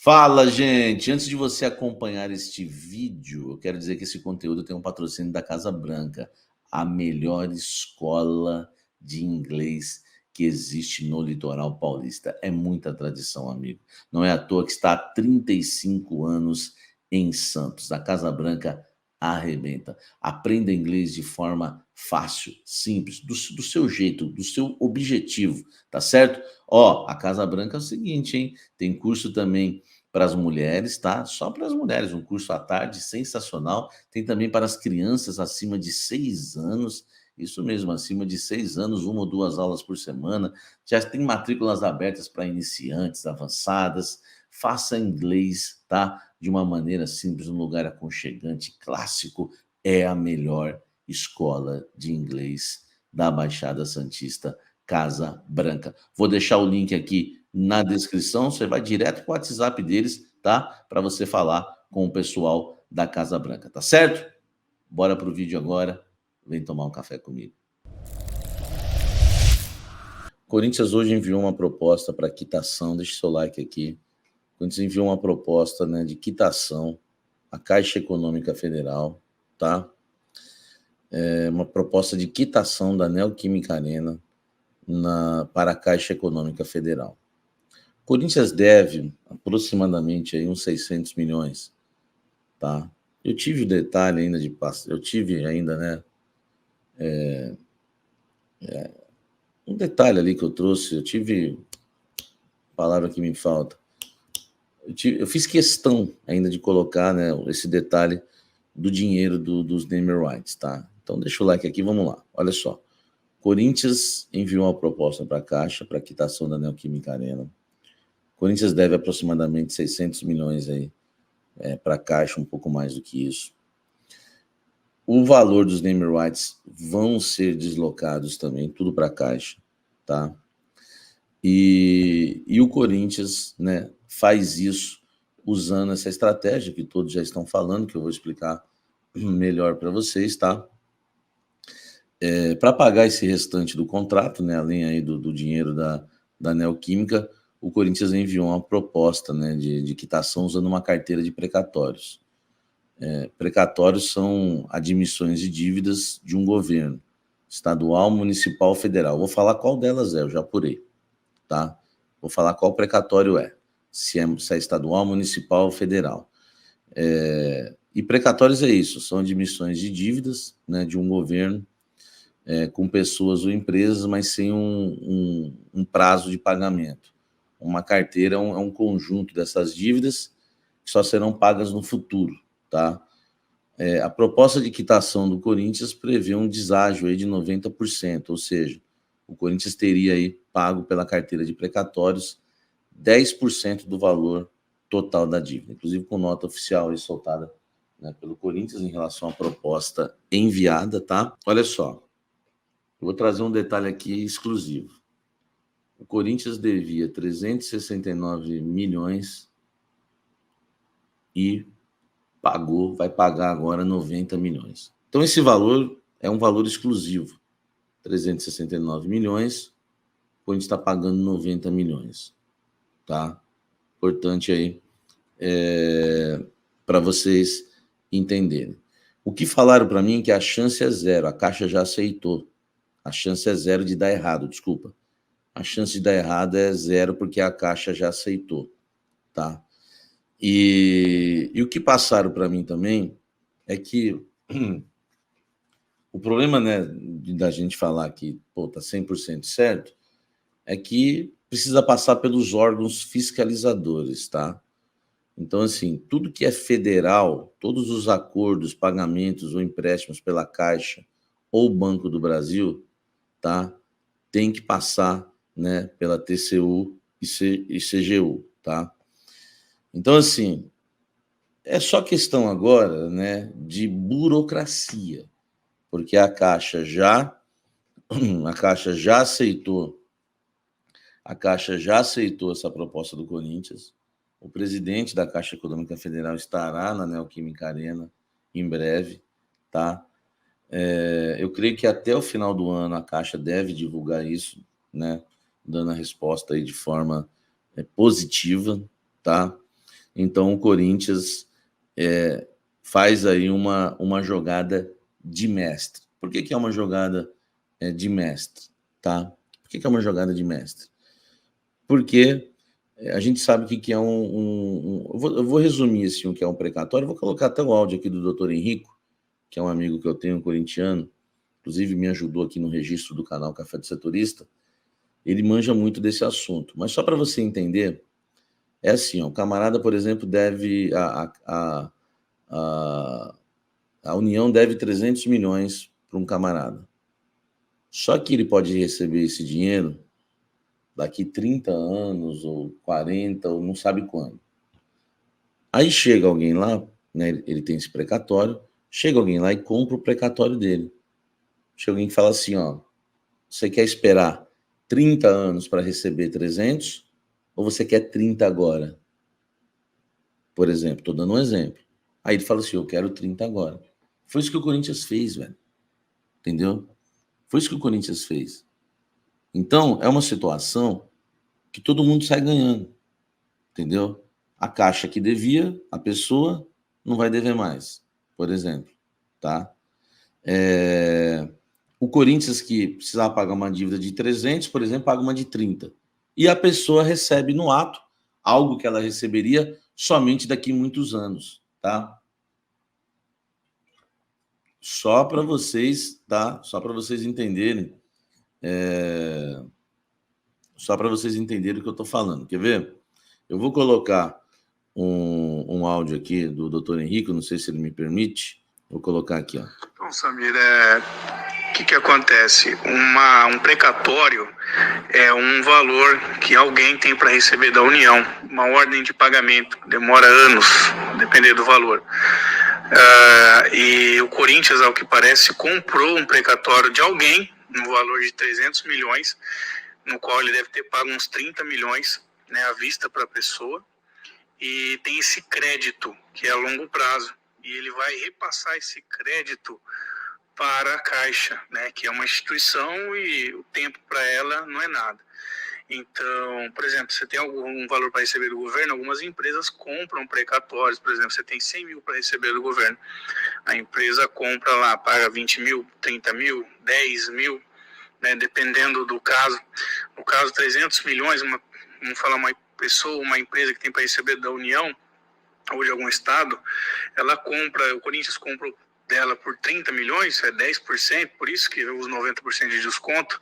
Fala, gente! Antes de você acompanhar este vídeo, eu quero dizer que esse conteúdo tem um patrocínio da Casa Branca, a melhor escola de inglês que existe no litoral paulista. É muita tradição, amigo. Não é à toa que está há 35 anos em Santos. A Casa Branca arrebenta. Aprenda inglês de forma fácil, simples, do seu jeito, do seu objetivo, tá certo? Ó, a Casa Branca é o seguinte, hein? Tem curso também para as mulheres, tá? Só para as mulheres, um curso à tarde sensacional. Tem também para as crianças acima de 6 anos, isso mesmo, acima de 6 anos, 1 ou 2 aulas por semana. Já tem matrículas abertas para iniciantes, avançadas. Faça inglês, tá? De uma maneira simples, num lugar aconchegante, clássico. É a melhor escola de inglês da Baixada Santista, Casa Branca. Vou deixar o link aqui na descrição, você vai direto para o WhatsApp deles, tá? Para você falar com o pessoal da Casa Branca, tá certo? Bora pro vídeo agora, vem tomar um café comigo. Corinthians hoje enviou uma proposta para quitação, deixa o seu like aqui. Corinthians enviou uma proposta, né, de quitação à Caixa Econômica Federal, tá? Uma proposta de quitação da Neoquímica Arena para a Caixa Econômica Federal. Corinthians deve aproximadamente aí uns 600 milhões, tá? Eu tive o detalhe ainda eu tive ainda, né, um detalhe ali que eu trouxe, eu tive, palavra que me falta, eu fiz questão ainda de colocar, né, esse detalhe do dinheiro dos name rights, tá? Então deixa o like aqui, vamos lá, olha só. Corinthians enviou uma proposta para a Caixa, para quitação da Neoquímica Arena. Corinthians deve aproximadamente 600 milhões aí, para a Caixa, um pouco mais do que isso. O valor dos name rights vão ser deslocados também, tudo para a Caixa, tá? E o Corinthians, né, faz isso usando essa estratégia que todos já estão falando, que eu vou explicar melhor para vocês, tá? Para pagar esse restante do contrato, né, além aí do dinheiro da Neoquímica, o Corinthians enviou uma proposta, né, de quitação usando uma carteira de precatórios. Precatórios são admissões de dívidas de um governo, estadual, municipal, federal. Vou falar qual delas eu já apurei, tá? Vou falar qual precatório se é estadual, municipal ou federal. E precatórios é isso, são admissões de dívidas, né, de um governo com pessoas ou empresas, mas sem um prazo de pagamento. Uma carteira é um conjunto dessas dívidas que só serão pagas no futuro, tá? A proposta de quitação do Corinthians prevê um deságio aí de 90%, ou seja, o Corinthians teria aí pago pela carteira de precatórios 10% do valor total da dívida, inclusive com nota oficial aí soltada, né, pelo Corinthians em relação à proposta enviada, tá? Olha só, eu vou trazer um detalhe aqui exclusivo. O Corinthians devia 369 milhões e vai pagar agora 90 milhões. Então esse valor é um valor exclusivo. 369 milhões, o Corinthians está pagando 90 milhões, tá? Importante aí para vocês entenderem. O que falaram para mim é que a chance é zero, a Caixa já aceitou. A chance é zero de dar errado, desculpa. A chance de dar errado é zero porque a Caixa já aceitou, tá? E o que passaram para mim também é que o problema, né, da gente falar que tá 100% certo é que precisa passar pelos órgãos fiscalizadores, tá? Então, assim, tudo que é federal, todos os acordos, pagamentos ou empréstimos pela Caixa ou Banco do Brasil, tá? Tem que passar, né, pela TCU e CGU, tá? Então, assim, é só questão agora, né, de burocracia, porque a Caixa já aceitou, essa proposta do Corinthians. O presidente da Caixa Econômica Federal estará na Neoquímica Arena em breve, tá? Eu creio que até o final do ano a Caixa deve divulgar isso, né, dando a resposta aí de forma positiva, tá? Então o Corinthians faz aí uma jogada de mestre. Por que é uma jogada de mestre? Tá? Por que é uma jogada de mestre? Porque a gente sabe o que é eu vou resumir assim, o que é um precatório. Vou colocar até o áudio aqui do Dr. Henrico, que é um amigo que eu tenho, um corintiano, inclusive me ajudou aqui no registro do canal Café do Setorista. Ele manja muito desse assunto. Mas só para você entender, é assim, ó, o camarada, por exemplo, deve... A União deve 300 milhões para um camarada. Só que ele pode receber esse dinheiro daqui 30 anos, ou 40, ou não sabe quando. Aí chega alguém lá, né, ele tem esse precatório, chega alguém lá e compra o precatório dele. Chega alguém que fala assim, ó, você quer esperar 30 anos para receber 300, ou você quer 30 agora? Por exemplo, estou dando um exemplo. Aí ele fala assim, eu quero 30 agora. Foi isso que o Corinthians fez, velho. Entendeu? Foi isso que o Corinthians fez. Então, é uma situação que todo mundo sai ganhando. Entendeu? A Caixa que devia, a pessoa não vai dever mais, por exemplo. Tá? O Corinthians que precisava pagar uma dívida de 300, por exemplo, paga uma de 30. E a pessoa recebe no ato algo que ela receberia somente daqui a muitos anos, tá? Só para vocês, tá? Só para vocês entenderem. Só para vocês entenderem o que eu estou falando. Quer ver? Eu vou colocar um áudio aqui do Dr. Henrique, não sei se ele me permite. Vou colocar aqui, ó. Então, Samir, o que acontece? Um precatório é um valor que alguém tem para receber da União, uma ordem de pagamento, demora anos, dependendo do valor. E o Corinthians, ao que parece, comprou um precatório de alguém no valor de 300 milhões, no qual ele deve ter pago uns 30 milhões, né, à vista para a pessoa, e tem esse crédito, que é a longo prazo, e ele vai repassar esse crédito para a Caixa, né, que é uma instituição e o tempo para ela não é nada. Então, por exemplo, você tem algum valor para receber do governo, algumas empresas compram precatórios, por exemplo, você tem 100 mil para receber do governo, a empresa compra lá, paga 20 mil, 30 mil, 10 mil, né, dependendo do caso. No caso, 300 milhões, vamos falar uma pessoa, uma empresa que tem para receber da União ou de algum estado, ela compra, o Corinthians compra dela por 30 milhões, é 10%, por isso que os 90% de desconto,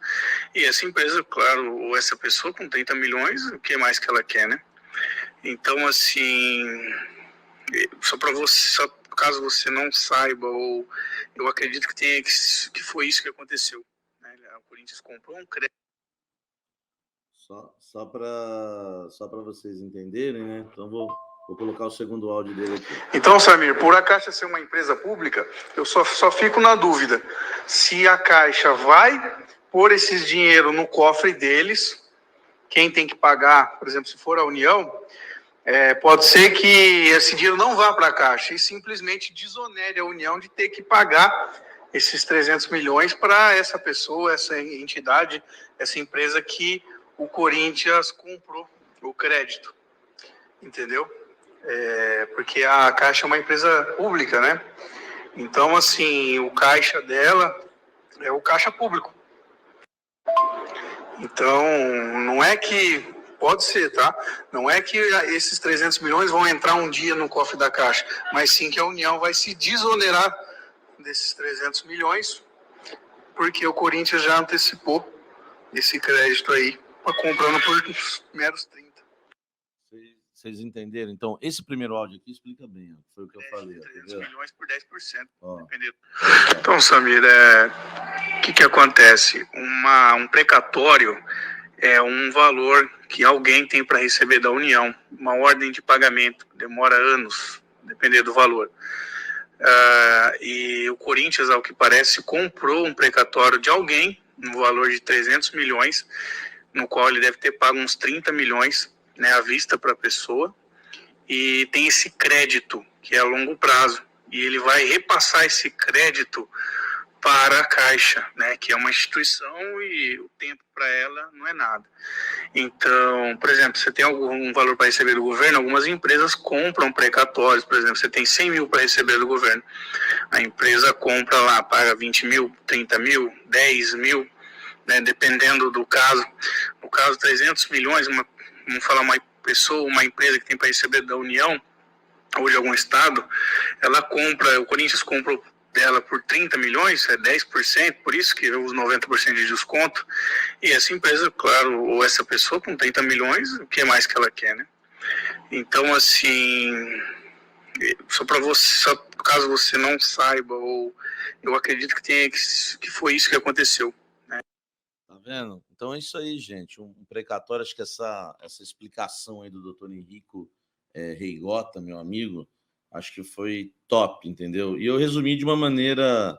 e essa empresa, claro, ou essa pessoa com 30 milhões, o que mais que ela quer, né? Então, assim, só para você, só caso você não saiba, ou eu acredito que foi isso que aconteceu, né? O Corinthians comprou um crédito. Só para vocês entenderem, né? Então vou colocar o segundo áudio dele aqui. Então, Samir, por a Caixa ser uma empresa pública, eu só fico na dúvida se a Caixa vai pôr esses dinheiro no cofre deles, quem tem que pagar, por exemplo, se for a União, pode ser que esse dinheiro não vá para a Caixa e simplesmente desonere a União de ter que pagar esses 300 milhões para essa pessoa, essa entidade, essa empresa que o Corinthians comprou o crédito, entendeu? Porque a Caixa é uma empresa pública, né? Então, assim, o caixa dela é o caixa público. Então, não é que... Pode ser, tá? Não é que esses 300 milhões vão entrar um dia no cofre da Caixa, mas sim que a União vai se desonerar desses 300 milhões, porque o Corinthians já antecipou esse crédito aí, comprando por meros 30. Vocês entenderam? Então, esse primeiro áudio aqui explica bem, ó, foi o que eu falei. 300 milhões por 10%, ó. dependendo. Então, Samir, o que acontece? Um precatório é um valor que alguém tem para receber da União, uma ordem de pagamento, demora anos, dependendo do valor. E o Corinthians, ao que parece, comprou um precatório de alguém, no valor de 300 milhões, no qual ele deve ter pago uns 30 milhões, né, à vista para a pessoa, e tem esse crédito, que é a longo prazo, e ele vai repassar esse crédito para a Caixa, né, que é uma instituição e o tempo para ela não é nada. Então, por exemplo, você tem algum valor para receber do governo, algumas empresas compram precatórios, por exemplo, você tem 100 mil para receber do governo, a empresa compra lá, paga 20 mil, 30 mil, 10 mil, né, dependendo do caso. No caso, 300 milhões, vamos falar uma pessoa, uma empresa que tem para receber da União ou de algum estado, ela compra, o Corinthians compra dela por 30 milhões, é 10%, por isso que os 90% de desconto, e essa empresa, claro, ou essa pessoa com 30 milhões, o que mais que ela quer, né? Então, assim, só para você, só caso você não saiba, ou eu acredito que foi isso que aconteceu. Né? Tá vendo? Então é isso aí, gente. Um precatório, acho que essa explicação aí do doutor Henrico Reigota, meu amigo, acho que foi top, entendeu? E eu resumi de uma maneira.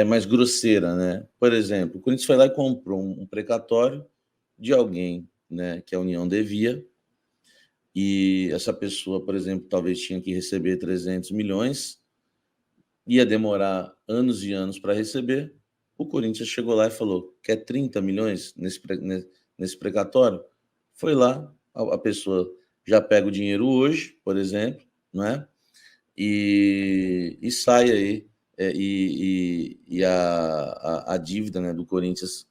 Mais grosseira, né? Por exemplo, o Corinthians foi lá e comprou um precatório de alguém, né, que a União devia, e essa pessoa, por exemplo, talvez tinha que receber 300 milhões, ia demorar anos e anos para receber. O Corinthians chegou lá e falou: quer 30 milhões nesse precatório? Foi lá, a pessoa já pega o dinheiro hoje, por exemplo, não é? E sai aí, a dívida, né, do Corinthians,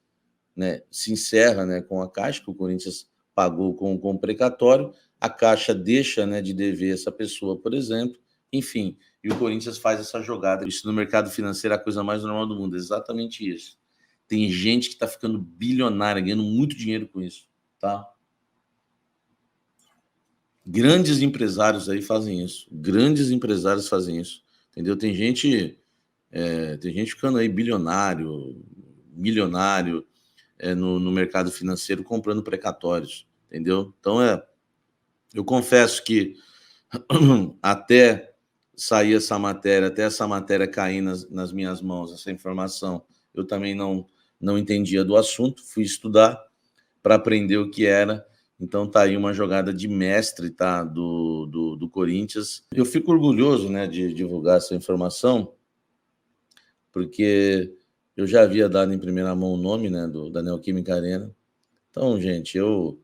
né, se encerra, né, com a Caixa, que o Corinthians pagou com o precatório, a Caixa deixa, né, de dever essa pessoa, por exemplo, enfim, e o Corinthians faz essa jogada. Isso no mercado financeiro é a coisa mais normal do mundo, exatamente isso. Tem gente que está ficando bilionária, ganhando muito dinheiro com isso, tá? Grandes empresários aí fazem isso. Grandes empresários fazem isso. Entendeu? Tem gente ficando aí bilionário, milionário no mercado financeiro comprando precatórios. Entendeu? Então, eu confesso que até sair essa matéria, até essa matéria cair nas minhas mãos, essa informação, eu também não entendia do assunto. Fui estudar para aprender o que era. Então tá aí uma jogada de mestre, tá, do Corinthians. Eu fico orgulhoso, né, de divulgar essa informação, porque eu já havia dado em primeira mão o nome, né, da Neoquímica Arena. Então, gente, eu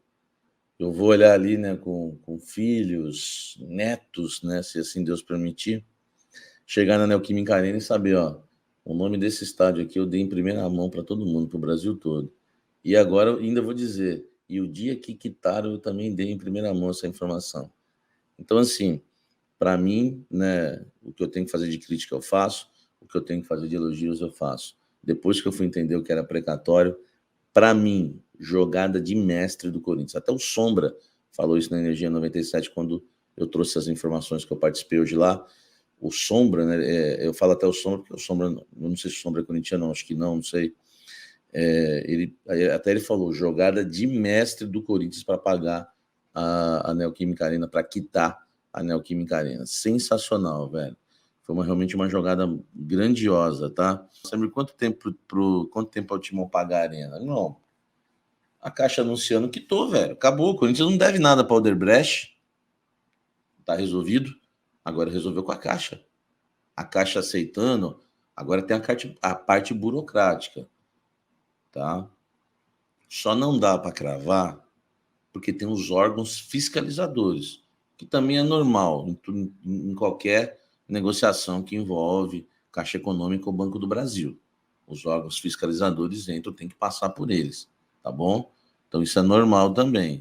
vou olhar ali, né, com filhos, netos, né, se assim Deus permitir, chegar na Neoquímica Arena e saber, ó, o nome desse estádio aqui eu dei em primeira mão para todo mundo, para o Brasil todo. E agora eu ainda vou dizer, e o dia que quitaram, eu também dei em primeira mão essa informação. Então, assim, para mim, né, o que eu tenho que fazer de crítica eu faço, o que eu tenho que fazer de elogios eu faço. Depois que eu fui entender o que era precatório, para mim, jogada de mestre do Corinthians. Até o Sombra falou isso na Energia 97, quando eu trouxe as informações que eu participei hoje lá. O Sombra, né, eu falo até o Sombra, porque o Sombra, eu não sei se o Sombra é corintiano, não, acho que não sei. Ele falou, jogada de mestre do Corinthians para pagar a Neoquímica Arena, para quitar a Neoquímica Arena. Sensacional, velho. Foi realmente uma jogada grandiosa, tá? Sabe quanto tempo é o Timão pagar a Arena? Não. A Caixa anunciando quitou, velho. Acabou. O Corinthians não deve nada para o Odebrecht. Tá resolvido. Agora resolveu com a Caixa. A Caixa aceitando. Agora tem a parte burocrática. Tá? Só não dá para cravar porque tem os órgãos fiscalizadores, que também é normal em qualquer negociação que envolve Caixa Econômica ou Banco do Brasil. Os órgãos fiscalizadores entram, tem que passar por eles, tá bom? Então isso é normal também.